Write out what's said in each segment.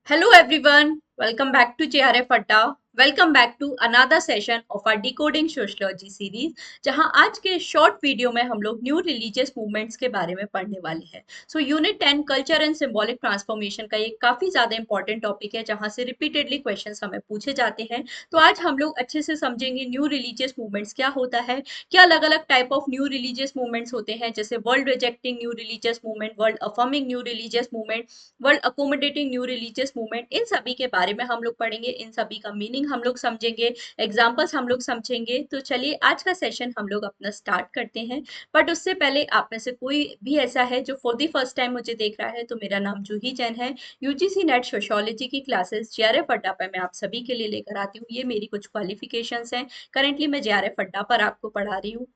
Hello everyone, welcome back to JRF Atta. Welcome back to another session of our Decoding Sociology series, जहां आज के short video में हम लोग new religious movements के बारे में पढ़ने वाले हैं। Unit 10 culture and symbolic transformation का ये काफी ज्यादा इंपॉर्टेंट टॉपिक है जहां से रिपीटेडली क्वेश्चंस हमें पूछे जाते हैं। तो आज हम लोग अच्छे से समझेंगे न्यू रिलीजियस मूवमेंट्स क्या होता है, क्या अलग अलग type of new religious movements होते हैं, जैसे world rejecting new religious movement, world affirming new religious movement, world accommodating new religious movement. इन सभी के बारे में हम लोग पढ़ेंगे, इन सभी का मीनिंग हम लोग समझेंगे, एग्जाम्पल्स हम लोग समझेंगे। तो चलिए आज का सेशन हम लोग अपना स्टार्ट करते हैं। बट उससे पहले आप में से कोई भी ऐसा है जो फॉर द फर्स्ट टाइम मुझे देख रहा है, तो मेरा नाम जूही जैन है। यूजीसी नेट सोशियोलॉजी की क्लासेस जेआरएफ अड्डा पर मैं आप सभी के लिए लेकर आती हूँ। ये मेरी कुछ क्वालिफिकेशंस हैं। करेंटली मैं जेआरएफ अड्डा पर आपको पढ़ा रही हूँ।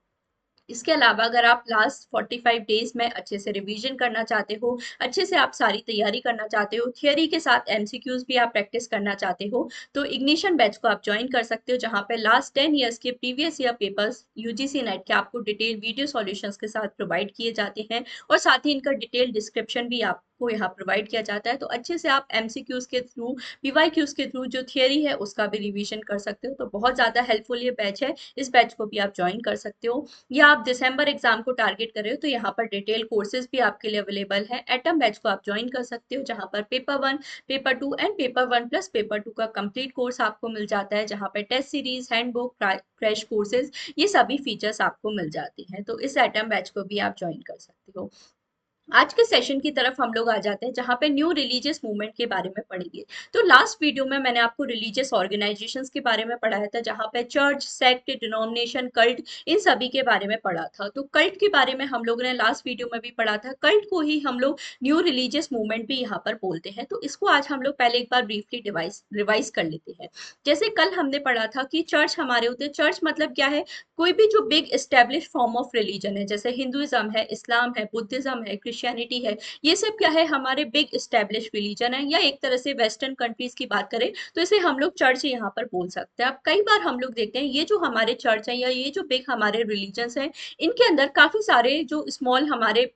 इसके अलावा अगर आप लास्ट 45 डेज में अच्छे से रिवीजन करना चाहते हो, अच्छे से आप सारी तैयारी करना चाहते हो, थियरी के साथ एमसीक्यूज भी आप प्रैक्टिस करना चाहते हो, तो इग्निशन बैच को आप ज्वाइन कर सकते हो, जहां पे लास्ट 10 ईयर्स के previous year papers UGC net के आपको डिटेल वीडियो सॉल्यूशंस के साथ प्रोवाइड किए जाते हैं, और साथ ही इनका डिटेल डिस्क्रिप्शन भी आपको यहाँ प्रोवाइड किया जाता है। तो अच्छे से आप एमसीक्यूज के थ्रू, पीवाईक्यूज के थ्रू जो थियरी है उसका भी रिवीजन कर सकते हो। तो बहुत ज्यादा हेल्पफुल ये बैच है, इस बैच को भी आप ज्वाइन कर सकते हो। या आप दिसंबर एग्जाम को टारगेट कर रहे हो, तो यहाँ पर डिटेल कोर्सेज भी आपके लिए अवेलेबल है। एटम बैच को आप ज्वाइन कर सकते हो, जहाँ पर paper 1, paper 2 and paper 1 plus paper 2 का कंप्लीट कोर्स आपको मिल जाता है, जहाँ पर test series, handbook, crash courses, ये सभी फीचर्स आपको मिल जाते हैं। तो इस एटम बैच को भी आप ज्वाइन कर सकते हो। आज के सेशन की तरफ हम लोग आ जाते हैं, जहां पे न्यू रिलीजियस मूवमेंट के बारे में पढ़ेंगे। तो लास्ट वीडियो में मैंने आपको रिलीजियस ऑर्गेनाइजेशंस के बारे में पढ़ाया था, जहां पे चर्च, सेक्ट, डिनोमिनेशन, कल्ट, इन सभी के बारे में पढ़ा था। तो कल्ट के बारे में हम लोगों ने लास्ट वीडियो में भी पढ़ा था। कल्ट को ही हम लोग न्यू रिलीजियस मूवमेंट भी यहाँ पर बोलते हैं। तो इसको आज हम लोग पहले एक बार ब्रीफली रिवाइज कर लेते हैं। जैसे कल हमने पढ़ा था कि चर्च हमारे होते हैं। चर्च मतलब क्या है? कोई भी जो big establish form of religion है, जैसे हिंदुइज्म है, इस्लाम है, बुद्धिज्म है, क्रिश्चियनिटी है, ये सब क्या है? हमारे बिग एस्टेब्लिश रिलीजन है। या एक तरह से वेस्टर्न कंट्रीज की बात करें तो इसे हम लोग चर्च यहाँ पर बोल सकते हैं। अब कई बार हम लोग देखते हैं ये जो हमारे चर्च है या ये जो बिग हमारे रिलीजन्स हैं, इनके अंदर काफी सारे जो स्मॉल हमारे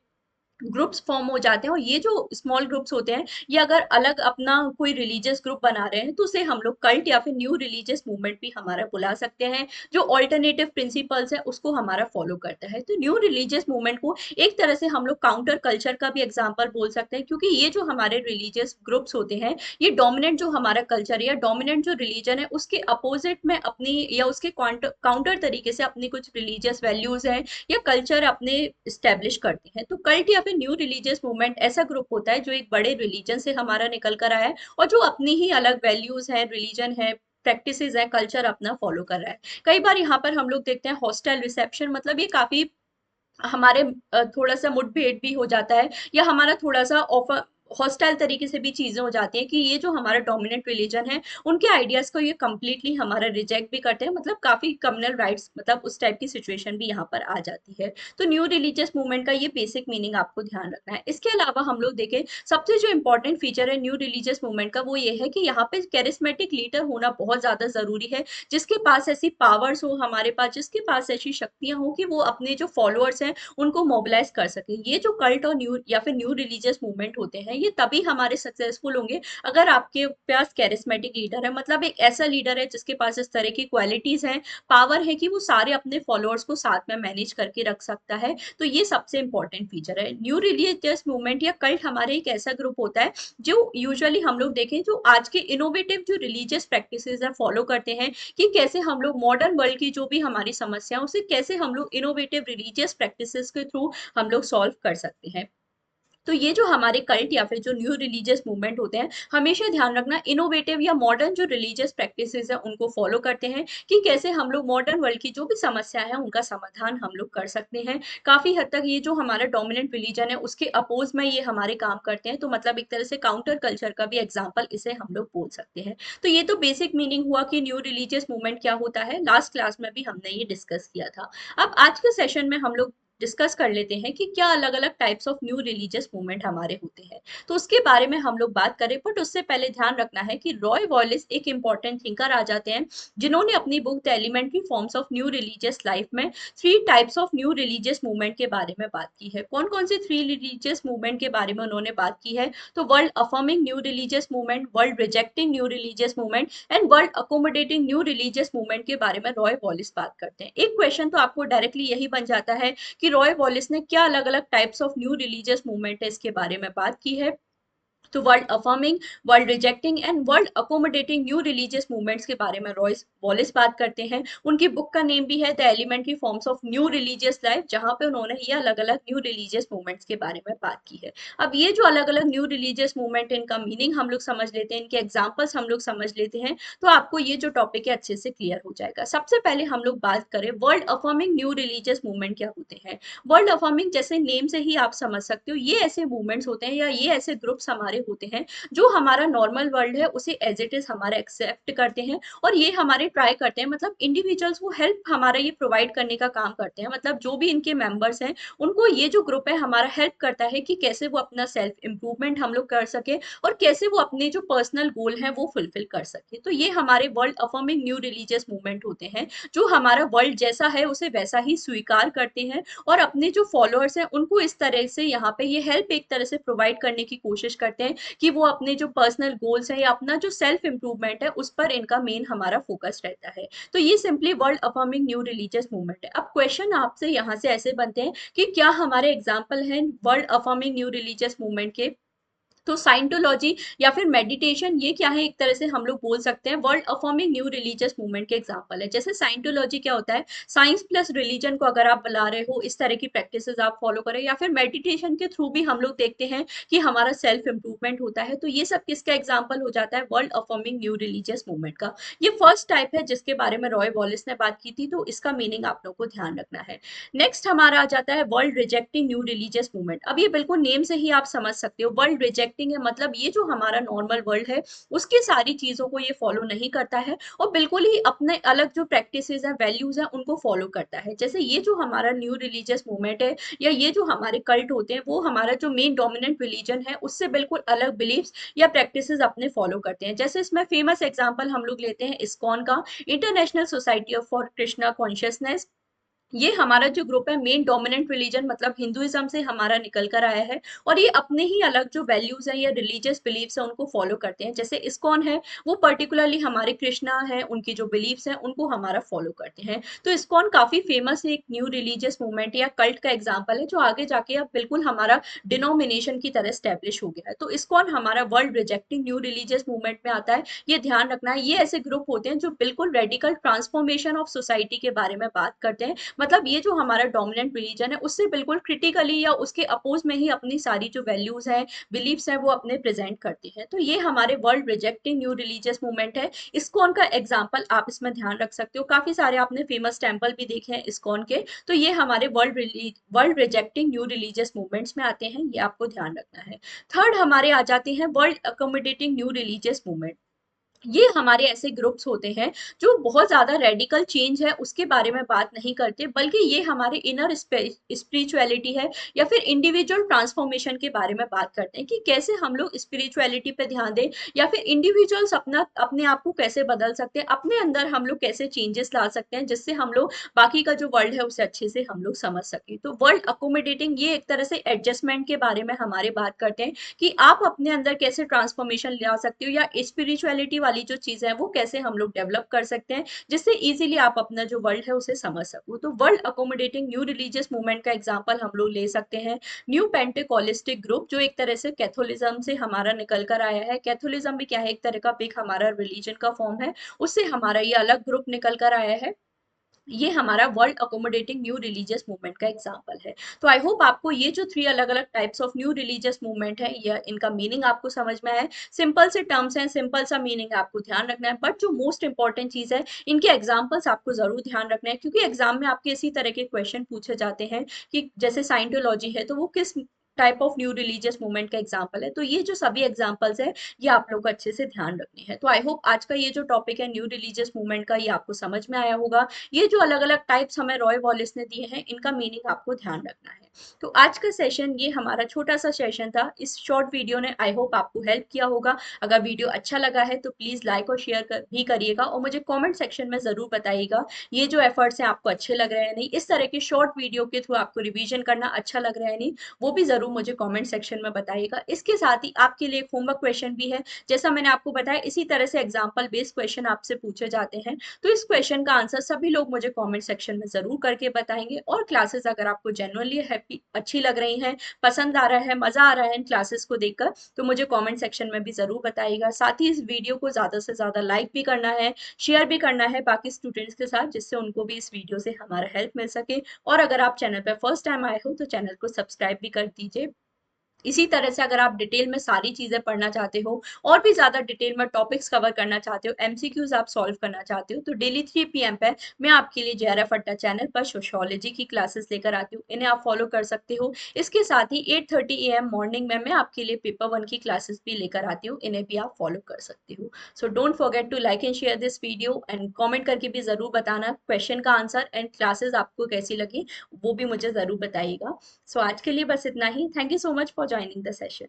ग्रुप्स फॉर्म हो जाते हैं। और ये जो स्मॉल ग्रुप्स होते हैं, ये अगर अलग अपना कोई रिलीजियस ग्रुप बना रहे हैं, तो उसे हम लोग कल्ट या फिर न्यू रिलीजियस मूवमेंट भी हमारा बुला सकते हैं, जो ऑल्टरनेटिव प्रिंसिपल्स है उसको हमारा फॉलो करता है। तो न्यू रिलीजियस मूवमेंट को एक तरह से हम लोग काउंटर कल्चर का भी एग्जाम्पल बोल सकते हैं, क्योंकि ये जो हमारे रिलीजियस ग्रुप्स होते हैं, ये डोमिनेंट जो हमारा कल्चर है या डोमिनेंट जो रिलीजन है उसके अपोजिट में अपनी या उसके काउंटर तरीके से अपनी कुछ रिलीजियस वैल्यूज है या कल्चर अपने स्टेब्लिश करते हैं। तो कल्ट या फिर न्यू रिलीजियस मूवमेंट ऐसा ग्रुप होता है जो एक बड़े रिलीजन से हमारा निकल कर आया है, और जो अपनी ही अलग वैल्यूज है, रिलीजन है, प्रैक्टिसेस है, कल्चर अपना फॉलो कर रहा है। कई बार यहाँ पर हम लोग देखते हैं हॉस्टाइल रिसेप्शन, मतलब ये काफी हमारे थोड़ा सा मुठभेड़ भी हो जाता है, या हमारा थोड़ा सा ऑफर हॉस्टाइल तरीके से भी चीजें हो जाती हैं कि ये जो हमारा डोमिनेंट रिलीजन है उनके आइडियाज को ये कंप्लीटली हमारा रिजेक्ट भी करते हैं, मतलब काफी कम्युनल राइट्स, मतलब उस टाइप की सिचुएशन भी यहाँ पर आ जाती है। तो न्यू रिलीजियस मूवमेंट का ये बेसिक मीनिंग आपको ध्यान रखना है। इसके अलावा हम लोग देखें, सबसे जो इंपॉर्टेंट फीचर है न्यू रिलीजियस मूवमेंट का, वो ये है कि यहाँ पे कैरिस्मेटिक लीडर होना बहुत ज्यादा जरूरी है, जिसके पास ऐसी पावर्स हो, हमारे पास जिसके पास ऐसी शक्तियां हो कि वो अपने जो फॉलोअर्स हैं उनको मोबिलाइज कर सके। ये जो कल्ट और न्यू या फिर न्यू रिलीजियस मूवमेंट होते हैं, ये तभी हमारे सक्सेसफुल होंगे अगर आपके पास कैरिस्मेटिक लीडर है, मतलब एक ऐसा लीडर है जिसके पास इस तरह की क्वालिटीज हैं, पावर है कि वो सारे अपने फॉलोअर्स को साथ में मैनेज करके रख सकता है। तो ये सबसे इंपॉर्टेंट फीचर है। न्यू रिलीजियस मूवमेंट या कल्ट हमारे एक ऐसा ग्रुप होता है जो यूजुअली हम लोग देखें जो आज के इनोवेटिव जो रिलीजियस प्रैक्टिसेस है फॉलो करते हैं, कि कैसे हम लोग मॉडर्न वर्ल्ड की जो भी हमारी समस्या है उसे कैसे हम लोग इनोवेटिव रिलीजियस प्रैक्टिसेस के थ्रू हम लोग सॉल्व कर सकते हैं। तो ये जो हमारे कल्ट या फिर जो न्यू रिलीजियस मूवमेंट होते हैं, हमेशा ध्यान रखना इनोवेटिव या मॉडर्न जो रिलीजियस प्रैक्टिसेस है उनको फॉलो करते हैं, कि कैसे हम लोग मॉडर्न वर्ल्ड की जो भी समस्या है उनका समाधान हम लोग कर सकते हैं। काफी हद तक ये जो हमारा डोमिनेंट रिलीजन है उसके अपोज में ये हमारे काम करते हैं। तो मतलब एक तरह से काउंटर कल्चर का भी एग्जाम्पल इसे हम लोग बोल सकते हैं। तो ये तो बेसिक मीनिंग हुआ कि न्यू रिलीजियस मूवमेंट क्या होता है। लास्ट क्लास में भी हमने ये डिस्कस किया था। अब आज के सेशन में हम लोग डिस्कस कर लेते हैं कि क्या अलग अलग types of new religious movement हमारे होते हैं। तो उसके बारे में हम लोग बात करें, बट उससे पहले ध्यान रखना है कि रॉय वॉलिस एक इंपॉर्टेंट थिंकर आ जाते हैं, जिन्होंने अपनी book the elementary forms of new religious life में three types of new religious movement के बारे में बात की है। कौन कौन सी थ्री रिलीजियस मूवमेंट के बारे में उन्होंने बात की है? तो world affirming new religious movement, world rejecting new religious movement and world accommodating new religious movement के बारे में रॉय वॉलिस बात करते हैं। एक क्वेश्चन तो आपको डायरेक्टली यही बन जाता है कि रॉय वॉलिस ने क्या अलग अलग types of new religious movement है इसके बारे में बात की है। तो world affirming, world rejecting and world accommodating new religious movements के बारे में रॉयस वॉलिस बात करते हैं। उनकी बुक का नेम भी है the elementary forms of new religious life, जहां पे उन्होंने ये अलग अलग न्यू रिलीजियस मूवमेंट्स के बारे में बात की है। अब ये जो अलग अलग न्यू रिलीजियस मूवमेंट है, इनका मीनिंग हम लोग समझ लेते हैं, इनके एग्जाम्पल्स हम लोग समझ लेते हैं, तो आपको ये जो टॉपिक है अच्छे से क्लियर हो जाएगा। सबसे पहले हम लोग बात करें world affirming new religious movement क्या होते हैं। वर्ल्ड अफर्मिंग जैसे नेम से ही आप समझ सकते हो, ये ऐसे मूवमेंट्स होते हैं या ये ऐसे ग्रुप्स हमारे होते हैं जो हमारा नॉर्मल वर्ल्ड है उसे एज इट इज हमारा एक्सेप्ट करते हैं, और ये हमारे ट्राई करते हैं, मतलब इंडिविजुअल्स वो हेल्प हमारा ये प्रोवाइड करने का काम करते हैं। मतलब जो भी इनके मेंबर्स हैं, उनको ये जो ग्रुप है हमारा हेल्प करता है कि कैसे वो अपना सेल्फ इम्प्रूवमेंट हम लोग कर सके और कैसे वो अपने जो पर्सनल गोल है वो फुलफिल कर सके। तो ये हमारे world affirming new religious movement होते हैं, जो हमारा वर्ल्ड जैसा है उसे वैसा ही स्वीकार करते हैं और अपने जो फॉलोअर्स हैं उनको इस तरह से यहाँ पे ये हेल्प एक तरह से प्रोवाइड करने की कोशिश करते हैं कि वो अपने जो पर्सनल गोल्स है या अपना जो सेल्फ इंप्रूवमेंट है उस पर इनका मेन हमारा फोकस रहता है। तो ये simply world affirming new religious movement है। अब क्वेश्चन आपसे यहाँ से ऐसे बनते हैं कि क्या हमारे एग्जाम्पल हैं world affirming new religious movement के। तो साइंटोलॉजी या फिर मेडिटेशन, ये क्या है, एक तरह से हम लोग बोल सकते हैं world affirming new religious movement के एग्जांपल है। जैसे साइंटोलॉजी क्या होता है, साइंस प्लस रिलीजन को अगर आप बुला रहे हो, इस तरह की प्रैक्टिसेस आप फॉलो करें, या फिर मेडिटेशन के थ्रू भी हम लोग देखते हैं कि हमारा सेल्फ इंप्रूवमेंट होता है। तो ये सब किसका एग्जाम्पल हो जाता है, world affirming new religious movement का। ये फर्स्ट टाइप है जिसके बारे में रॉय वॉलिस ने बात की थी, तो इसका मीनिंग आप लोग को ध्यान रखना है। नेक्स्ट हमारा आ जाता है world rejecting new religious movement. अब ये बिल्कुल नेम से ही आप समझ सकते हो, वर्ल्ड रिजेक्टिंग है मतलब ये जो हमारा नॉर्मल वर्ल्ड है उसकी सारी चीजों को ये फॉलो नहीं करता है और बिल्कुल ही अपने अलग जो प्रैक्टिसेस हैं, वैल्यूज हैं, उनको फॉलो करता है। जैसे ये जो हमारा न्यू रिलीजियस मूवमेंट है या ये जो हमारे कल्ट होते हैं, वो हमारा जो मेन डोमिनेंट रिलीजन है उससे बिल्कुल अलग बिलीफ्स या प्रैक्टिसेस अपने फॉलो करते हैं। जैसे इसमें फेमस एग्जांपल हम लोग लेते हैं इस्कॉन का, international society of for Krishna consciousness. ये हमारा जो ग्रुप है मेन डोमिनेंट रिलीजन मतलब हिंदुइज्म से हमारा निकल कर आया है, और ये अपने ही अलग जो वैल्यूज हैं या रिलीजियस बिलीफ्स हैं उनको फॉलो करते हैं। जैसे इस्कॉन है वो पर्टिकुलरली हमारे कृष्णा है, उनकी जो बिलीफ्स हैं उनको हमारा फॉलो करते हैं। तो इस्कॉन काफी फेमस है, एक न्यू रिलीजियस मूवमेंट या कल्ट का एग्जाम्पल है, जो आगे जाके अब बिल्कुल हमारा डिनोमिनेशन की तरह स्टैब्लिश हो गया है। तो इस्कॉन हमारा world rejecting new religious movement में आता है। ये ध्यान रखना है, ये ऐसे ग्रुप होते हैं जो बिल्कुल रेडिकल ट्रांसफॉर्मेशन ऑफ सोसाइटी के बारे में बात करते हैं। मतलब ये जो हमारा डोमिनेंट रिलीजन है उससे बिल्कुल क्रिटिकली या उसके अपोज में ही अपनी सारी जो वैल्यूज हैं, बिलीफ्स हैं, वो अपने प्रेजेंट करते हैं। तो ये हमारे world rejecting new religious movement है। इस्कॉन का एग्जाम्पल आप इसमें ध्यान रख सकते हो, काफी सारे आपने फेमस टेम्पल भी देखे हैं इस्कॉन के। तो ये हमारे world rejecting new religious movements में आते हैं, ये आपको ध्यान रखना है। थर्ड हमारे आ जाते हैं world accommodating new religious movement. ये हमारे ऐसे ग्रुप्स होते हैं जो बहुत ज्यादा रेडिकल चेंज है उसके बारे में बात नहीं करते, बल्कि ये हमारे इनर स्पिरिचुअलिटी है या फिर इंडिविजुअल ट्रांसफॉर्मेशन के बारे में बात करते हैं कि कैसे हम लोग स्पिरिचुअलिटी पे ध्यान दें या फिर इंडिविजुअल्स अपना अपने आप को कैसे बदल सकते हैं, अपने अंदर हम लोग कैसे चेंजेस ला सकते हैं जिससे हम लोग बाकी का जो वर्ल्ड है उसे अच्छे से हम लोग समझ सके। तो वर्ल्ड अकोमोडेटिंग ये एक तरह से एडजस्टमेंट के बारे में हमारे बात करते हैं कि आप अपने अंदर कैसे ट्रांसफॉर्मेशन ला सकते हो या स्पिरिचुअलिटी वाली जो चीजें हैं वो कैसे हम लोग डेवलप कर सकते हैं जिससे इजीली आप अपना जो वर्ल्ड है उसे समझ सको। तो world accommodating new religious movement का एग्जांपल हम लोग ले सकते हैं न्यू पेंटेकोलिस्टिक ग्रुप, जो एक तरह से कैथोलिज्म से हमारा निकल कर आया है। कैथोलिज्म भी क्या है, एक तरह का एक हमारा रिलीजन का फॉर्म है, उससे हमारा ये अलग ग्रुप निकल कर आया है। ये हमारा world accommodating new religious movement का एग्जांपल है। तो आई होप आपको ये जो थ्री अलग अलग types of new religious movement है या इनका मीनिंग आपको समझ में आया। सिंपल से टर्म्स हैं, सिंपल सा मीनिंग आपको ध्यान रखना है, बट जो मोस्ट इंपॉर्टेंट चीज है इनके एग्जाम्पल्स आपको जरूर ध्यान रखना है, क्योंकि एग्जाम में आपके इसी तरह के क्वेश्चन पूछे जाते हैं कि जैसे साइंटोलॉजी है तो वो किस type of new religious movement का एग्जाम्पल है। तो ये जो सभी एग्जाम्पल्स है ये आप लोग को अच्छे से ध्यान रखने हैं। तो आई होप आज का ये जो टॉपिक है न्यू रिलीजियस मूवमेंट का, ये आपको समझ में आया होगा। ये जो अलग अलग टाइप्स हमें रॉय वॉलिस ने दिए हैं, इनका मीनिंग आपको ध्यान रखना है। तो आज का सेशन, ये हमारा छोटा सा सेशन था। इस शॉर्ट वीडियो ने आई होप आपको हेल्प किया होगा। अगर वीडियो अच्छा लगा है तो प्लीज लाइक और शेयर भी करिएगा, और मुझे कमेंट सेक्शन में जरूर बताइएगा ये जो एफर्ट्स हैं आपको अच्छे लग रहे हैं नहीं, इस तरह के शॉर्ट वीडियो के थ्रू आपको रिवीजन करना अच्छा लग रहा है नहीं, वो भी जरूर मुझे कमेंट सेक्शन में बताइएगा। इसके साथ ही आपके लिए एक होमवर्क क्वेश्चन भी है। जैसा मैंने आपको बताया, इसी तरह से एग्जाम्पल बेस्ड क्वेश्चन आपसे पूछे जाते हैं। तो इस क्वेश्चन का आंसर सभी लोग मुझे कमेंट सेक्शन में जरूर करके बताएंगे। और क्लासेस अगर आपको जेन्युइनली हैप्पी अच्छी लग रही हैं, पसंद आ रहा है, मजा आ रहा है इन क्लासेस को देखकर, तो मुझे कमेंट सेक्शन में भी जरूर बताइएगा। साथ ही इस वीडियो को ज्यादा से ज्यादा लाइक भी करना है, शेयर भी करना है बाकी स्टूडेंट्स के साथ, जिससे उनको भी इस वीडियो से हमारा हेल्प मिल सके। और अगर आप चैनल पर फर्स्ट टाइम आए हो तो चैनल को सब्सक्राइब भी कर दीजिए। इसी तरह से अगर आप डिटेल में सारी चीजें पढ़ना चाहते हो, और भी ज्यादा डिटेल में टॉपिक्स कवर करना चाहते हो, एमसीक्यूज आप सॉल्व करना चाहते हो, तो डेली 3 PM पे मैं आपके लिए जेआरएफ अड्डा चैनल पर सोशियोलॉजी की क्लासेस लेकर आती हूँ। इन्हें आप फॉलो कर सकते हो। इसके साथ ही 8:30 AM मॉर्निंग में मैं आपके लिए पेपर 1 की क्लासेस भी लेकर आती हूँ। इन्हें भी आप फॉलो कर सकते हो। So don't forget to like and share this video, and comment करके भी जरूर बताना क्वेश्चन का आंसर एंड क्लासेस आपको कैसी लगी, वो भी मुझे जरूर बताइएगा। सो आज के लिए बस इतना ही। Thank you so much for joining the session.